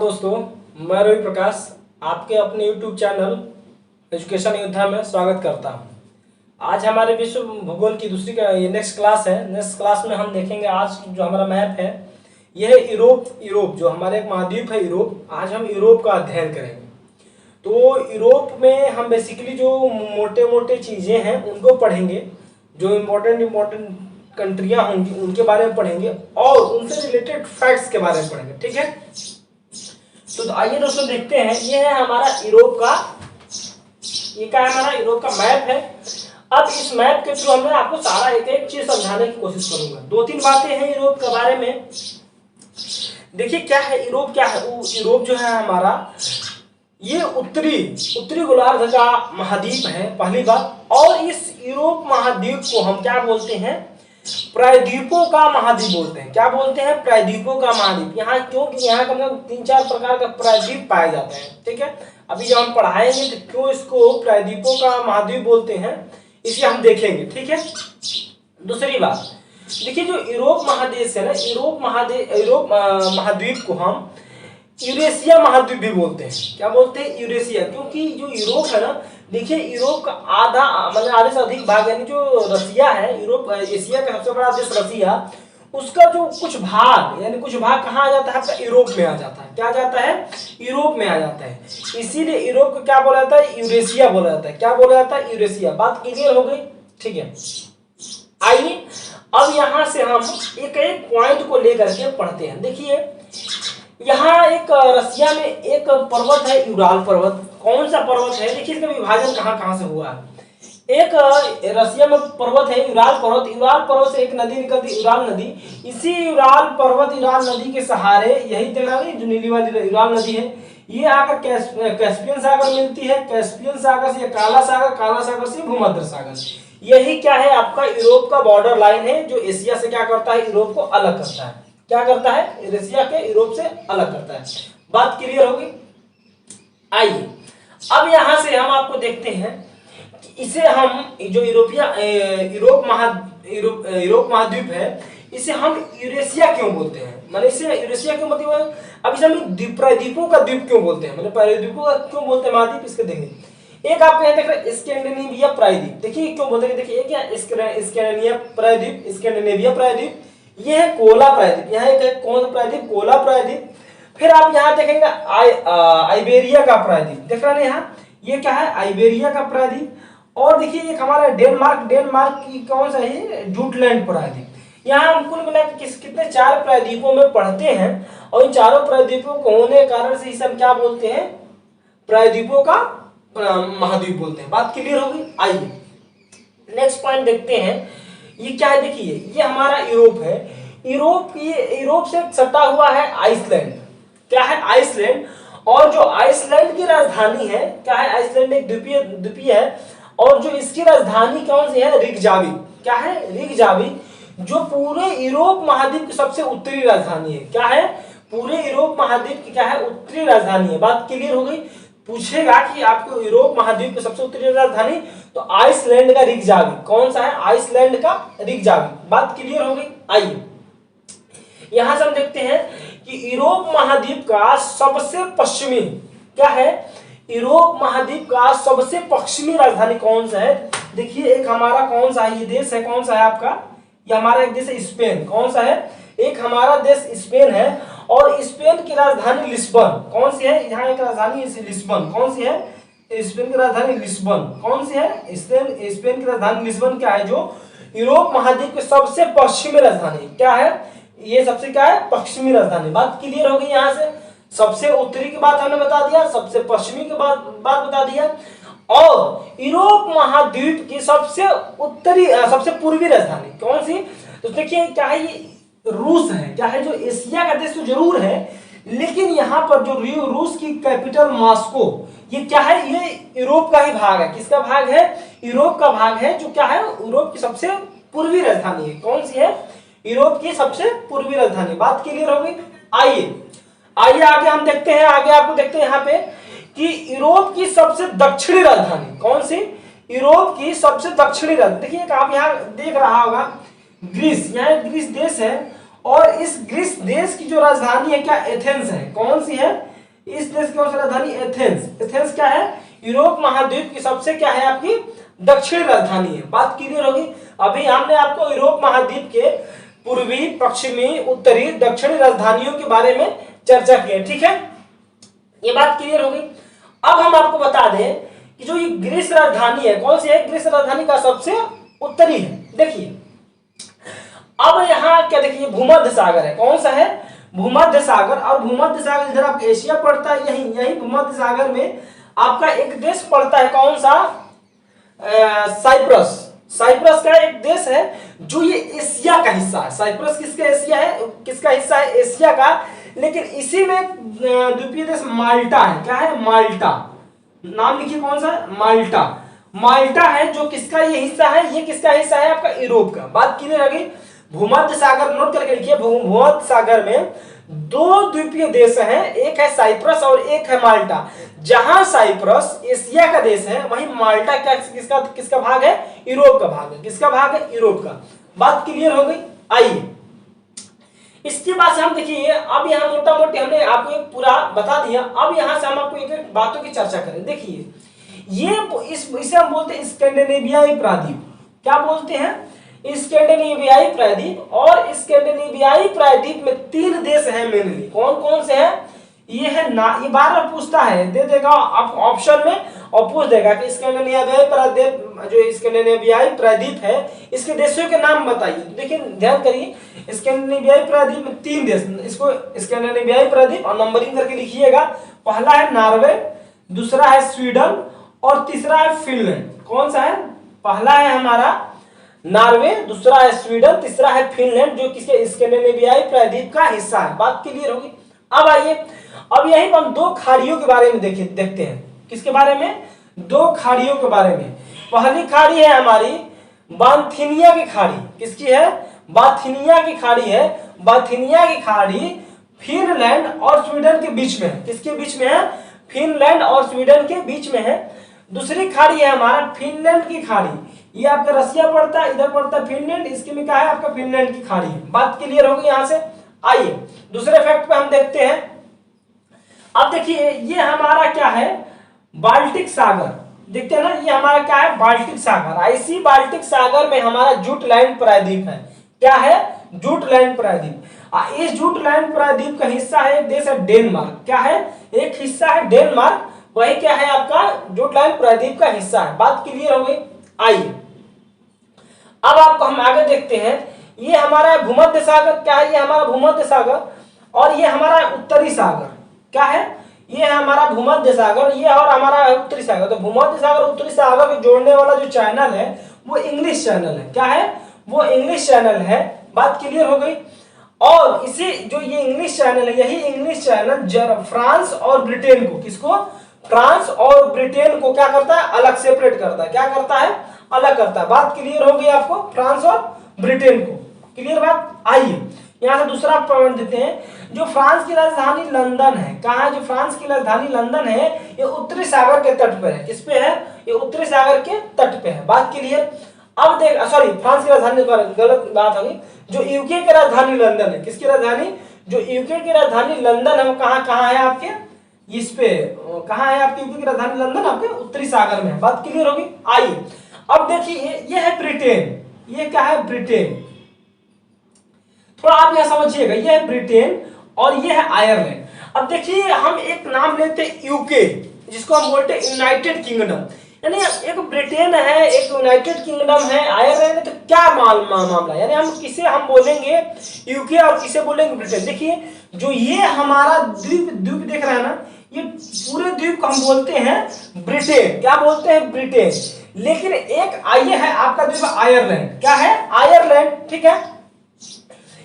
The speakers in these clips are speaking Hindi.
दोस्तों, मैं रवि प्रकाश आपके अपने YouTube चैनल एजुकेशन योद्धा में स्वागत करता हूं। आज हमारे विश्व भूगोल की दूसरी नेक्स्ट क्लास है। नेक्स्ट क्लास में हम देखेंगे आज जो हमारा मैप है यह है यूरोप जो हमारे एक महाद्वीप है यूरोप। आज हम यूरोप का अध्ययन करेंगे। तो यूरोप में हम बेसिकली जो मोटे मोटे चीज़ें हैं उनको पढ़ेंगे, जो इम्पोर्टेंट कंट्रियाँ होंगी उनके बारे में पढ़ेंगे और उनसे रिलेटेड फैक्ट्स के बारे में पढ़ेंगे। ठीक है, तो आइए दोस्तों देखते हैं। ये है हमारा यूरोप का, ये क्या है हमारा यूरोप का मैप है। अब इस मैप के थ्रू मैं आपको सारा एक एक चीज समझाने की कोशिश करूंगा। दो तीन बातें हैं यूरोप के बारे में। देखिए क्या है यूरोप, क्या है यूरोप जो है हमारा, ये उत्तरी गोलार्ध का महाद्वीप है पहली बात। और इस यूरोप महाद्वीप को हम क्या बोलते हैं, प्रायद्वीपों का महाद्वीप बोलते हैं। क्या बोलते हैं, प्रायद्वीपों का महाद्वीप। यहाँ क्योंकि यहाँ कम से कम 3-4 प्रकार का प्रायद्वीप पाए जाते हैं। ठीक है, अभी जब हम पढ़ाएंगे तो क्यों इसको प्रायद्वीपों का महाद्वीप बोलते हैं इसे हम देखेंगे। ठीक है, दूसरी बात देखिए, जो यूरोप महादेश है ना, यूरोप महाद्वीप को हम यूरेशिया महाद्वीप भी बोलते हैं। क्या बोलते हैं, यूरेशिया। क्योंकि जो यूरोप है ना, देखिए यूरोप का आधे से अधिक भाग यानी जो रसिया है, यूरोप एशिया का सबसे बड़ा देश रसिया, उसका जो कुछ भाग कहाँ आ जाता है, यूरोप में आ जाता है। क्या आ जाता है, यूरोप में आ जाता है। इसीलिए यूरोप को क्या बोला जाता है, यूरेशिया बोला जाता है। क्या बोला जाता है, यूरेशिया। बात क्लियर हो गई। ठीक है, आइए अब यहाँ से हम एक एक पॉइंट को लेकर के पढ़ते हैं। देखिए यहाँ एक रसिया में एक पर्वत है, यूराल पर्वत। कौन सा पर्वत है, देखिए इसका विभाजन कहाँ कहाँ से हुआ है। एक रसिया में पर्वत है यूराल पर्वत। यूराल पर्वत से एक नदी निकलती है, यूराल नदी। इसी यूराल पर्वत, यूराल नदी के सहारे, यही देखा जो नीली वाली यूराल नदी है, ये आकर कैस्पियन सागर मिलती है। कैस्पियन सागर से काला सागर से भूमध्य सागर। यही क्या है, आपका यूरोप का बॉर्डर लाइन है, जो एशिया से क्या करता है, यूरोप को अलग करता है। क्या करता है, रसिया के यूरोप से अलग करता है। बात क्लियर होगी। आइए अब यहां से हम आपको देखते हैं कि इसे हम जो यूरोप महाद्वीप है, इसे हम यूरेशिया क्यों बोलते हैं, मतलब इसे यूरेशिया क्यों मतलब, अब इसे हम प्रायद्वीपों का द्वीप क्यों बोलते हैं, मतलब प्रायद्वीपों का क्यों बोलते हैं महाद्वीप, इसके देखेंगे। एक आपको यहाँ देख रहे हैं स्कैंडिनेविया प्रायद्वीप। देखिए क्यों बोलते हैं, देखिए क्या स्कैंडिनेविया प्रायद्वीप, स्कैंडिनेविया प्रायद्वीप। ये है कोला प्रायद्वीप। यहाँ एक कौन सा प्रायद्वीप, कोला प्रायद्वीप। फिर आप यहाँ देखेंगे आइबेरिया का प्रायद्वीप, देख रहे हैं यहाँ, ये क्या है, आइबेरिया का प्रायद्वीप। और देखिए एक हमारा डेनमार्क की कौन सा है, जूटलैंड प्रायद्वीप। यहाँ हम कुल मिलाकर कितने 4 प्रायद्वीपों में पढ़ते हैं, और इन चारों प्रायद्वीपों को होने के कारण से इसे हम क्या बोलते हैं, प्रायद्वीपों का महाद्वीप बोलते हैं। बात क्लियर होगी। आइए नेक्स्ट पॉइंट देखते हैं। ये क्या है, देखिए ये हमारा यूरोप है। यूरोप से सटा हुआ है आइसलैंड। क्या है, आइसलैंड। और जो आइसलैंड की राजधानी है, क्या है, आइसलैंड एक द्वीपीय है। और जो इसकी राजधानी कौन सी है, रिकजाविक। क्या है, रिकजाविक, जो पूरे यूरोप महाद्वीप की सबसे उत्तरी राजधानी है। क्या है, पूरे यूरोप महाद्वीप की क्या है, उत्तरी राजधानी है। बात क्लियर हो गई। पूछेगा कि आपको यूरोप महाद्वीप की सबसे उत्तरी राजधानी, तो आइसलैंड का रिकजाविक। कौन सा है, आइसलैंड का रिकजाविक। बात क्लियर हो गई। आइए यहां से हम देखते हैं कि यूरोप महाद्वीप का सबसे पश्चिमी, क्या है, यूरोप महाद्वीप का सबसे पश्चिमी राजधानी कौन सा है। देखिए एक हमारा कौन सा है, ये देश है, कौन सा है आपका, ये हमारा एक देश है स्पेन। कौन सा है, एक हमारा देश स्पेन है। और स्पेन की राजधानी लिस्बन। कौन सी है, यहाँ एक राजधानी लिस्बन। कौन सी है, स्पेन की राजधानी लिस्बन। कौन सी है, स्पेन की राजधानी लिस्बन। क्या है, जो यूरोप महाद्वीप की सबसे पश्चिमी राजधानी। क्या है, ये सबसे क्या है, पश्चिमी राजधानी। बात क्लियर हो गई। यहाँ से सबसे उत्तरी की बात हमने बता दिया, सबसे पश्चिमी की बात बता दिया। और यूरोप महाद्वीप की सबसे पूर्वी राजधानी कौन सी, तो देखिए क्या है, ये रूस है। क्या है, जो एशिया का देश तो जरूर है, लेकिन यहाँ पर जो रूस की कैपिटल मॉस्को, ये क्या है, ये यूरोप का ही भाग है। किसका भाग है, यूरोप का भाग है, जो क्या है, यूरोप की सबसे पूर्वी राजधानी है। कौन सी है, यूरोप की सबसे पूर्वी राजधानी। बात क्लियर हो गई। आइए आगे हम देखते हैं। आगे आपको देखते हैं यहाँ पे कि यूरोप की सबसे दक्षिणी राजधानी कौन सी, यूरोप की सबसे दक्षिणी राजधानी। देखिए आप यहाँ देख रहा होगा ग्रीस, यहाँ ग्रीस देश है। और इस ग्रीस देश की जो राजधानी है क्या, एथेंस है। कौन सी है, इस देश की कौन सी राजधानी? एथेंस। एथेंस क्या है? यूरोप महाद्वीप की सबसे क्या है आपकी दक्षिणी राजधानी है। बात क्लियर होगी। अभी हमने आपको यूरोप महाद्वीप के पूर्वी, पश्चिमी, उत्तरी, दक्षिणी राजधानियों के बारे में चर्चा की है। ठीक है, ये बात क्लियर होगी। अब हम आपको बता दें कि जो ये ग्रीस राजधानी है कौन सी है? ग्रीस राजधानी का सबसे उत्तरी है। देखिए अब यहाँ क्या, देखिए भूमध्य सागर है। कौन सा है? भूमध्य सागर। और भूमध्य सागर इधर आपका एशिया पड़ता है, यही यही भूमध्य सागर में आपका एक देश पड़ता है। कौन सा? साइप्रस। साइप्रस का एक देश है जो ये एशिया का हिस्सा है। साइप्रस किसका एशिया है? किसका हिस्सा है? एशिया का। लेकिन इसी में द्वीपीय देश माल्टा है। क्या है? माल्टा। नाम लिखिए कौन सा? माल्टा। माल्टा है जो किसका ये हिस्सा है? ये किसका हिस्सा है? आपका यूरोप का। बात क्लियर होगी। भूमध्य सागर नोट करके लिखिए। भूमध्य सागर में दो द्वीपीय देश हैं, एक है साइप्रस और एक है माल्टा। जहां साइप्रस एशिया का देश है, वहीं माल्टा क्या किसका किसका भाग है? यूरोप का भाग है। किसका भाग है? यूरोप का। बात क्लियर हो गई। आइए इसके बाद से हम देखिए, अब यहाँ मोटा मोटी हमने आपको एक पूरा बता दिया। अब यहाँ से हम आपको एक एक बातों की चर्चा करें। देखिए ये इसे हम बोलते हैं स्कैंडिनेवियाई प्रायद्वीप। क्या बोलते हैं? स्कैंडिनेवियाई प्रायद्वीप। और स्कैंडिनेवियाई प्रायद्वीप में 3 देश हैं मेनली। कौन कौन से हैं? ये है ना, ये बार बार पूछता है, दे देगा आप ऑप्शन में और पूछ देगा कि स्कैंडिनेवियाई प्रायद्वीप, जो स्कैंडिनेवियाई प्रायद्वीप है, इसके देशों के नाम बताइए। देखिए ध्यान करिए, स्कैंडिनेवियाई प्रायद्वीप में 3 देश, इसको स्कैंडिनेवियाई प्रायद्वीप और नंबरिंग करके लिखिएगा। पहला है नॉर्वे, दूसरा है स्वीडन और तीसरा है फिनलैंड। कौन सा है? पहला है हमारा नॉर्वे, दूसरा है स्वीडन, तीसरा है फिनलैंड, जो किसके? स्कैंडिनेवियाई प्रायद्वीप का हिस्सा है। बात क्लियर होगी। अब आइए, अब यहीं पर हम 2 खाड़ियों के बारे में देखते हैं। किसके बारे में? 2 खाड़ियों के बारे में। पहली खाड़ी है हमारी बांथिनिया की खाड़ी। किसकी है? बाथिनिया की खाड़ी है। बाथिनिया की खाड़ी फिनलैंड और स्वीडन के बीच में है। किसके बीच में है? फिनलैंड और स्वीडन के बीच में है। दूसरी खाड़ी है हमारा फिनलैंड की खाड़ी। ये आपका रसिया पड़ता है, इधर पड़ता है फिनलैंड, इसके में क्या है? आपका फिनलैंड की खाड़ी। बात क्लियर होगी यहां से। आइए दूसरे फैक्ट पे हम देखते हैं। अब देखिए ये हमारा क्या है? बाल्टिक सागर। देखते हैं ना, ये हमारा क्या है? बाल्टिक सागर। इसी बाल्टिक सागर में हमारा जुटलैंड प्रायद्वीप है। क्या है? जुटलैंड प्रायद्वीप। इस जुटलैंड प्रायद्वीप का हिस्सा है एक देश है डेनमार्क। क्या है? एक हिस्सा है डेनमार्क, वही क्या है? आपका जुटलैंड प्रायद्वीप का हिस्सा है। बात क्लियर हो गई। आइए अब आपको हम आगे देखते हैं। ये हमारा भूमध्य सागर। क्या है? ये हमारा भूमध्य सागर। और ये हमारा उत्तरी सागर। क्या है? ये है हमारा भूमध्य सागर, ये और हमारा उत्तरी सागर। तो भूमध्य सागर उत्तरी सागर को जोड़ने वाला जो चैनल है वो इंग्लिश चैनल है। क्या है? वो इंग्लिश चैनल है। बात क्लियर हो गई। और इसी जो ये इंग्लिश चैनल है, यही इंग्लिश चैनल फ्रांस और ब्रिटेन को, किसको? फ्रांस और ब्रिटेन को क्या करता है? अलग सेपरेट करता है। क्या करता है? अलग करता है। बात क्लियर हो गई आपको? फ्रांस और ब्रिटेन को। क्लियर बात? आइए यहां से दूसरा पॉइंट देते हैं। जो फ्रांस की राजधानी लंदन है, कहां है? जो फ्रांस की राजधानी लंदन है, ये उत्तरी सागर के तट पर है। किस पे है? ये उत्तरी सागर के तट पे है। बात क्लियर। अब देख, सॉरी फ्रांस की राजधानी, गलत बात होगी। जो यूके की राजधानी लंदन है, किसकी राजधानी? जो यूके की राजधानी लंदन है वो कहां है आपके? इस पे कहां है आपकी यूके की राजधानी लंदन? आपके उत्तरी सागर में है। बात क्लियर होगी। आइए अब देखिए, ये है ब्रिटेन। ये क्या है? ब्रिटेन। थोड़ा आप यहां समझिएगा, ये है ब्रिटेन और ये है आयरलैंड। अब देखिए हम एक नाम लेते हैं यूके, जिसको हम बोलते हैं यूनाइटेड किंगडम। यानी एक ब्रिटेन है, एक यूनाइटेड किंगडम है, आयरलैंड है। तो क्या मामला? यानी हम किसे हम बोलेंगे यूके और किसे बोलेंगे ब्रिटेन? देखिए जो ये हमारा द्वीप देख रहा है ना, ये पूरे द्वीप को हम बोलते हैं ब्रिटेन। क्या बोलते हैं? ब्रिटेन। लेकिन एक आइए है आपका द्वीप आयरलैंड। क्या है? आयरलैंड। ठीक है,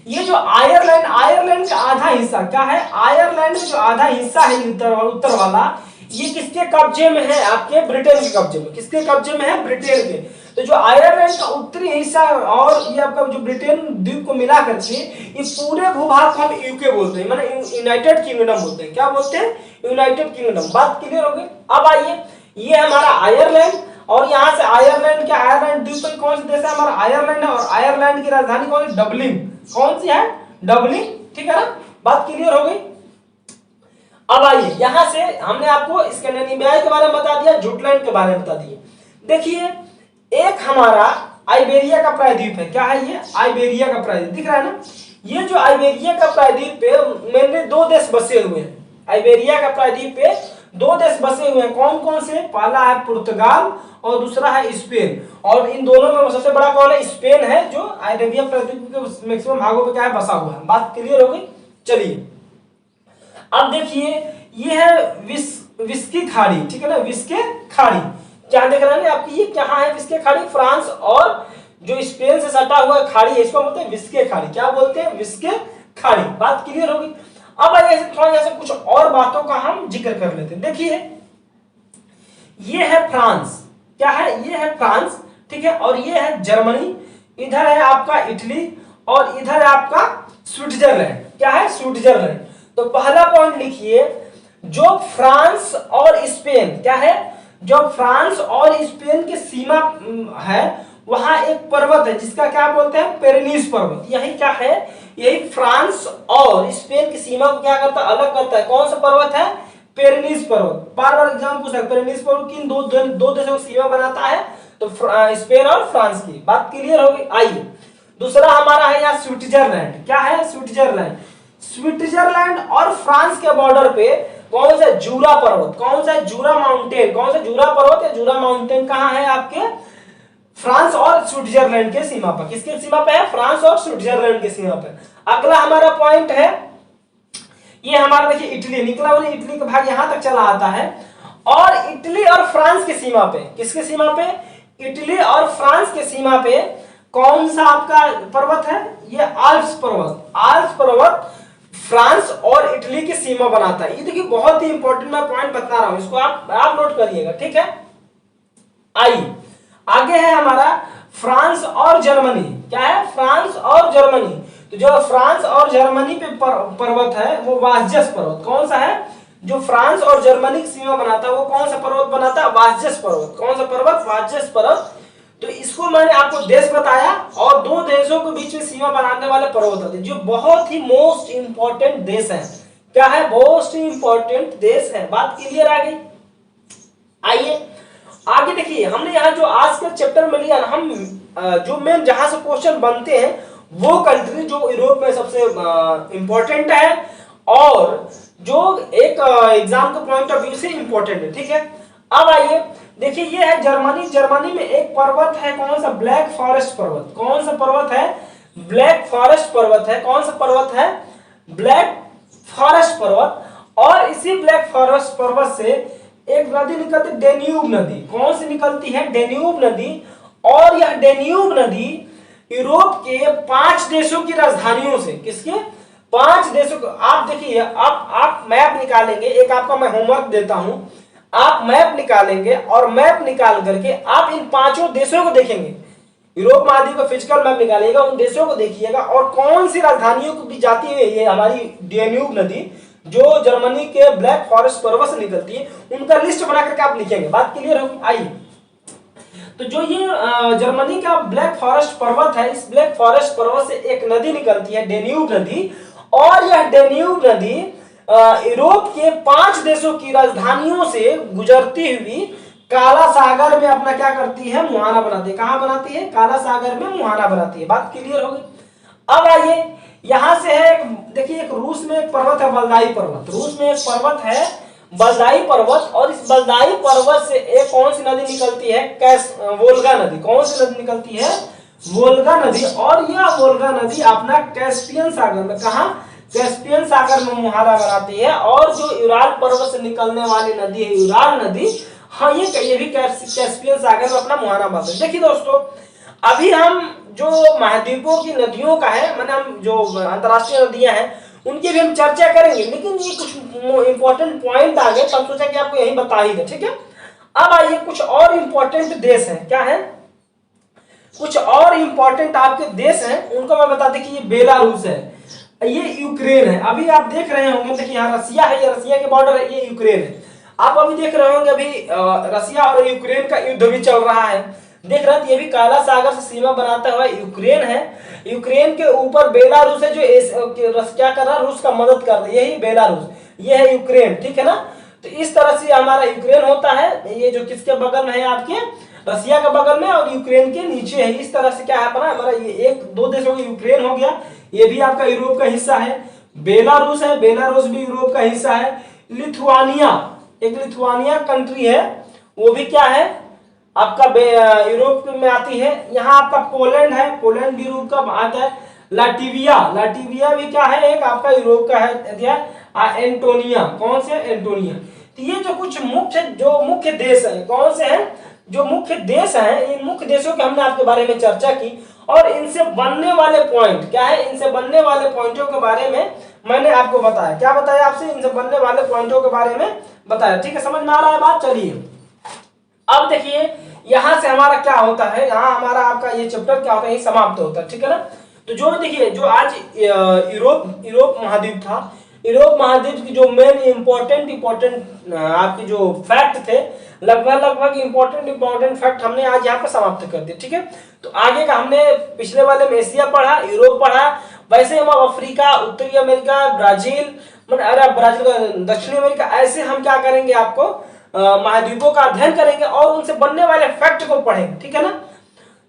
ये जो आयरलैंड का आधा हिस्सा, क्या है? आयरलैंड में जो आधा हिस्सा है उत्तर वाला, ये किसके कब्जे में है? आपके ब्रिटेन के कब्जे में। किसके कब्जे में है? ब्रिटेन के। तो जो आयरलैंड का उत्तरी हिस्सा और ये आपका जो ब्रिटेन द्वीप को मिला करके ये पूरे भूभाग को हम यूके बोलते हैं, माने यूनाइटेड किंगडम बोलते हैं। क्या बोलते हैं? United kingdom. बात क्लियर हो गई। अब आइए, ये हमारा आयरलैंड और यहां से आयरलैंड के आयरलैंड द्वीप पर कौन सा देश है? हमारा आयरलैंड है। और आयरलैंड की राजधानी कौन सी? डबलिन। कौन सी है? डबलिन। ठीक है ना? बात क्लियर हो गई। अब आइए यहां से हमने आपको स्कैंडिनेविया के बारे में बता दिया, जुटलैंड के बारे में बता दिए। देखिए एक हमारा आइबेरिया का प्रायद्वीप है, क्या है ये? आइबेरिया का प्रायद्वीप दिख रहा है ना। ये जो आइबेरिया का प्रायद्वीप पे मेनली दो देश बसे हुए हैं। आइबेरिया का प्रायद्वीप पे दो देश बसे हुए हैं, कौन कौन से? पहला है पुर्तगाल और दूसरा है स्पेन। और इन दोनों में सबसे बड़ा कौन है? स्पेन है, जो आइबेरिया प्रायद्वीप के मैक्सिमम भागों पे क्या है? बसा हुआ है। बात क्लियर हो गई? चलिए अब देखिए ये है विस्की खाड़ी, ठीक है ना, विस्के खाड़ी। क्या देख रहे हैं आपकी, ये कहाँ है विस्के खाड़ी? फ्रांस और जो स्पेन से सटा हुआ खाड़ी है, इसको बोलते हैं विस्के खाड़ी। क्या बोलते हैं? विस्के खाड़ी। बात क्लियर होगी? अब ऐसे थोड़ा ऐसे कुछ और बातों का हम जिक्र कर लेते हैं। देखिए ये है फ्रांस, क्या है? ये है फ्रांस, ठीक है, और ये है जर्मनी, इधर है आपका इटली और इधर है आपका स्विट्जरलैंड। क्या है? स्विट्जरलैंड। तो पहला पॉइंट लिखिए, जो फ्रांस और स्पेन, क्या है? जो फ्रांस और स्पेन की सीमा है, वहां एक पर्वत है जिसका क्या बोलते हैं? पेरेनीस पर्वत। यही क्या है? यही फ्रांस और स्पेन की सीमा को क्या करता है? अलग करता है। कौन सा पर्वत है? पेरेनीस पर्वत। बार बार एग्जाम पूछा है, पेरेनीस पर्वत किन दो देशों की सीमा बनाता है? तो स्पेन और फ्रांस की। बात क्लियर होगी? आइए दूसरा हमारा है यहाँ स्विट्जरलैंड। क्या है? स्विट्जरलैंड। स्विट्जरलैंड और फ्रांस के बॉर्डर पे कौन सा? जूरा पर्वत। कौन सा? जूरा माउंटेन। कौन सा? जूरा पर्वत या जूरा माउंटेन कहाँ है? आपके फ्रांस और स्विट्जरलैंड के सीमा पर। किसके सीमा पे है? फ्रांस और स्विट्जरलैंड के सीमा पे। अगला हमारा पॉइंट है, ये हमारा देखिए इटली निकला, और इटली का भाग यहां तक चला आता है। और इटली और फ्रांस के सीमा पे, किसके सीमा पे? इटली और फ्रांस के सीमा पे कौन सा आपका पर्वत है? ये आल्प्स पर्वत। आल्प्स पर्वत फ्रांस और इटली की सीमा बनाता है। ये देखिए बहुत ही इंपॉर्टेंट मैं पॉइंट बता रहा हूं, इसको आप नोट करिएगा, ठीक है। आइए आगे है हमारा फ्रांस और जर्मनी। क्या है? फ्रांस और जर्मनी। तो जो फ्रांस और जर्मनी पे पर्वत है वो वासजस पर्वत। कौन सा है? जो फ्रांस और जर्मनी की सीमा बनाता है वो कौन सा पर्वत बनाता है? वासजस पर्वत। कौन सा पर्वत? वासजस पर्वत। तो इसको मैंने आपको देश बताया, और दो देशों के बीच में सीमा बनाने वाले पर्वत होते हैं, जो बहुत ही मोस्ट इंपॉर्टेंट देश है। क्या है? मोस्ट इंपॉर्टेंट देश है। बात क्लियर आ गई? आइए आगे देखिए, हमने यहाँ जो आज के चैप्टर में लिया ना, हम जो मेन जहां से क्वेश्चन बनते हैं वो कंट्री जो यूरोप में सबसे इंपॉर्टेंट है और जो एक एग्जाम के पॉइंट ऑफ व्यू से इंपॉर्टेंट है, ठीक है। अब आइए देखिए, ये है जर्मनी। जर्मनी में एक पर्वत है, कौन सा? ब्लैक फॉरेस्ट पर्वत। कौन सा पर्वत है? ब्लैक फॉरेस्ट पर्वत है। कौन सा पर्वत है? ब्लैक फॉरेस्ट पर्वत। और इसी ब्लैक फॉरेस्ट पर्वत से एक नदी निकलती, डेन्यूब नदी। कौन सी निकलती है? डेन्यूब नदी। और यह डेन्यूब नदी यूरोप के 5 देशों की राजधानियों से, किसके? 5 देशों को। आप देखिए, आप मैप निकालेंगे, एक आपका मैं होमवर्क देता हूं, आप मैप निकालेंगे और मैप निकाल करके आप इन 5 देशों को देखेंगे। यूरोप महाद्वीप का फिजिकल मैप निकालिएगा, उन देशों को देखिएगा और कौन सी राजधानियों को भी जाती है ये हमारी डेन्यूब नदी, जो जर्मनी के ब्लैक फॉरेस्ट पर्वत से निकलती है, उनका लिस्ट बना करके आप लिखेंगे। बात क्लियर होगी? आइए तो जो ये जर्मनी का ब्लैक फॉरेस्ट पर्वत है, इस ब्लैक फॉरेस्ट पर्वत से एक नदी निकलती है, डेन्यूब नदी। और यह डेन्यूब नदी यूरोप के 5 देशों की राजधानियों से गुजरती हुई काला सागर में अपना क्या करती है? मुहाना बनाती है। कहां बनाती है? काला सागर में मुहाना बनाती है। बात क्लियर होगी? अब आइए यहां से है, देखिए एक रूस में एक पर्वत है, बलदाई पर्वत। रूस में एक पर्वत है बलदाई पर्वत, और इस बलदाई पर्वत से एक कौन सी नदी निकलती है? वोल्गा नदी। कौन सी नदी निकलती है? वोल्गा नदी। और यह वोल्गा नदी अपना कैस्पियन सागर में, कहा? कैस्पियन सागर में मुहाना बनाती है। और जो यूराल पर्वत से निकलने वाली नदी है, यूराल नदी, हाँ ये भी कैस्पियन सागर में अपना मुहाना बनाते हैं। देखिए दोस्तों, अभी हम जो महाद्वीपों की नदियों का है, मैंने हम जो अंतरराष्ट्रीय नदियां हैं उनकी भी हम चर्चा करेंगे, लेकिन ये कुछ इंपॉर्टेंट पॉइंट आ गए तो हम सोचा कि आपको यही बता ही दे, ठीक है। अब आइए कुछ और इंपॉर्टेंट देश हैं। क्या है? कुछ और इंपॉर्टेंट आपके देश हैं, उनको मैं बता दें कि ये बेलारूस है, ये यूक्रेन है। अभी आप देख रहे होंगे, देखिए यहाँ रसिया है, ये रसिया के बॉर्डर है, ये यूक्रेन है। आप अभी देख रहे होंगे, अभी रसिया और यूक्रेन का युद्ध भी चल रहा है। देख रहे हैं, ये भी काला सागर से सीमा बनाता हुआ यूक्रेन है। यूक्रेन के ऊपर बेलारूस है जो क्या कर रहा है, रूस का मदद कर रहा है, यही बेलारूस, ये है यूक्रेन, ठीक है ना। तो इस तरह से हमारा यूक्रेन होता है, ये जो किसके बगल में है, आपके रसिया के बगल में और यूक्रेन के नीचे है। इस तरह से क्या है अपना हमारा ये एक दो देशों का यूक्रेन हो गया, ये भी आपका यूरोप का हिस्सा है। बेलारूस है, बेलारूस भी यूरोप का हिस्सा है। लिथुआनिया, एक लिथुआनिया कंट्री है, वो भी क्या है आपका यूरोप में आती है। यहाँ आपका पोलैंड है, पोलैंड भी यूरोप का आता है। लाटविया, लाटविया भी क्या है, एक आपका यूरोप का है। एंटोनिया, कौन से, एंटोनिया। तो ये जो कुछ मुख्य देश है, कौन से हैं, जो मुख्य देश हैं, इन मुख्य देशों के हमने आपके बारे में चर्चा की और इनसे बनने वाले पॉइंट क्या है, इनसे बनने वाले पॉइंटों के बारे में मैंने आपको बताया। क्या बताया आपसे, इनसे बनने वाले पॉइंटों के बारे में बताया। ठीक है, समझ में आ रहा है बात। चलिए अब देखिए यहां से हमारा क्या होता है, यहाँ हमारा आपका ये चैप्टर क्या होता है, ये समाप्त होता है, ठीक है ना। तो जो देखिए जो आज यूरोप महाद्वीप था, यूरोप महाद्वीप की जो मेन इंपॉर्टेंट आपके जो फैक्ट थे, लगभग इंपॉर्टेंट फैक्ट हमने आज यहाँ पे समाप्त कर दिए, ठीक है। तो आगे का हमने पिछले वाले में एशिया पढ़ा, यूरोप पढ़ा, वैसे हम अफ्रीका, उत्तरी अमेरिका, ब्राजील, ब्राजील का दक्षिणी अमेरिका, ऐसे हम क्या करेंगे, आपको महाद्वीपों का अध्ययन करेंगे और उनसे बनने वाले फैक्ट को पढ़ेंगे, ठीक है ना।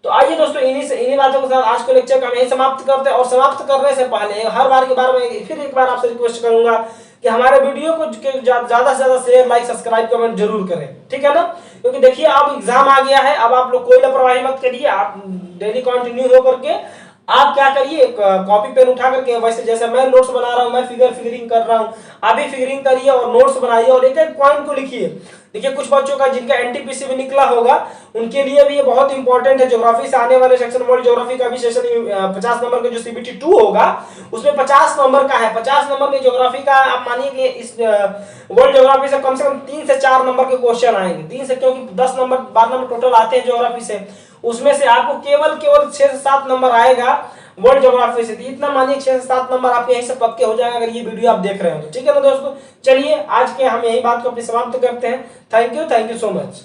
तो आइए दोस्तों इन्हीं बातों के साथ आज को लेक्चर का हम यही समाप्त करते हैं। और समाप्त करने से पहले हर बार के बार में फिर एक बार आपसे रिक्वेस्ट करूंगा कि हमारे वीडियो को ज्यादा से ज्यादा शेयर, लाइक, सब्सक्राइब, कमेंट जरूर करें, ठीक है ना। क्योंकि देखिए अब एग्जाम आ गया है, अब आप लोग कोई लापरवाही मत करिए, आप डेली कंटिन्यू हो करके आप क्या करिए, कॉपी पेन उठा करके, वैसे जैसे मैं नोट्स बना रहा हूं, मैं फिगरिंग कर रहा हूं, आप भी फिगरिंग करिए और नोट्स बनाइए और एक एक पॉइंट को लिखिए। देखिए कुछ बच्चों का जिनका एनटीपीसी में निकला होगा उनके लिए भी ये बहुत इंपॉर्टेंट है। ज्योग्राफी से आने वाले सेक्शन, वर्ल्ड ज्योग्राफी का भी सेशन 50 नंबर का जो सीबीटी 2 होगा उसमें 50 नंबर का है। 50 नंबर में ज्योग्राफी का आप मानिए कि इस वर्ल्ड ज्योग्राफी से कम 3 से 4 नंबर के क्वेश्चन आएंगे, 3 से, क्योंकि 10 नंबर 12 नंबर टोटल आते हैं ज्योग्राफी से, उसमें से आपको केवल 6 से 7 नंबर आएगा वर्ल्ड ज्योग्राफी से। इतना मानिए 6 से 7 नंबर आपके यहीं से पक्के हो जाएगा अगर ये वीडियो आप देख रहे हो तो, ठीक है ना दोस्तों। चलिए आज के हम यही बात को अपनी समाप्त करते हैं। Thank you so much.